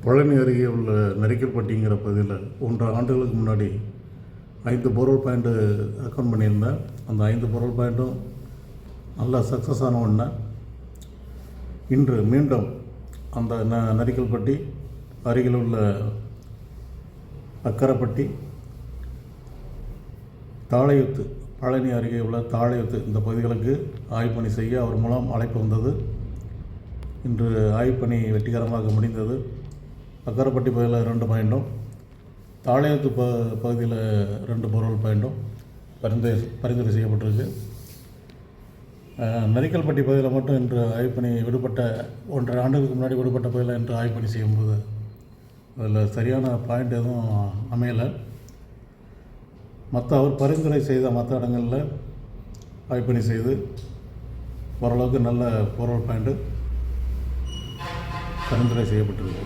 பழனி அருகே உள்ள நரிக்கல்பட்டிங்கிற பகுதியில் 1.5 ஆண்டுகளுக்கு முன்னாடி 5 போர்வெல் பாயிண்ட்டு அக்கௌண்ட் பண்ணியிருந்தேன். அந்த 5 போர்வெல் பாயிண்ட்டும் நல்லா சக்ஸஸ் ஆன உடனே இன்று மீண்டும் அந்த நரிக்கல்பட்டி அருகில் உள்ள அக்கரைப்பட்டி, தாழையுத்து, பழனி அருகே உள்ள தாழையுத்து இந்த பகுதிகளுக்கு ஆய்வு பணி செய்ய அவர் மூலம் அழைப்பு வந்தது. இன்று ஆய்வு பணி வெற்றிகரமாக முடிந்தது. அக்கரைப்பட்டி பகுதியில் 2 பாயிண்ட்டும், தாழையுத்து பகுதியில் 2 போர்வெல் பாயிண்ட்டும் பரிந்துரை செய்யப்பட்டிருக்கு. நரிக்கல்பட்டி பகுதியில் மட்டும் இன்று ஆய்வு பணி விடுபட்ட 1.5 ஆண்டுகளுக்கு முன்னாடி விடுபட்ட பகுதியில் இன்று ஆய்வு பணி செய்யும்போது அதில் சரியான பாயிண்ட் எதுவும் அமையலை. அவர் பரிந்துரை செய்த மற்ற இடங்களில் ஆய்வு பணி செய்து ஓரளவுக்கு நல்ல போர்வெல் பாயிண்ட்டு பரிந்துரை செய்யப்பட்டிருக்கு.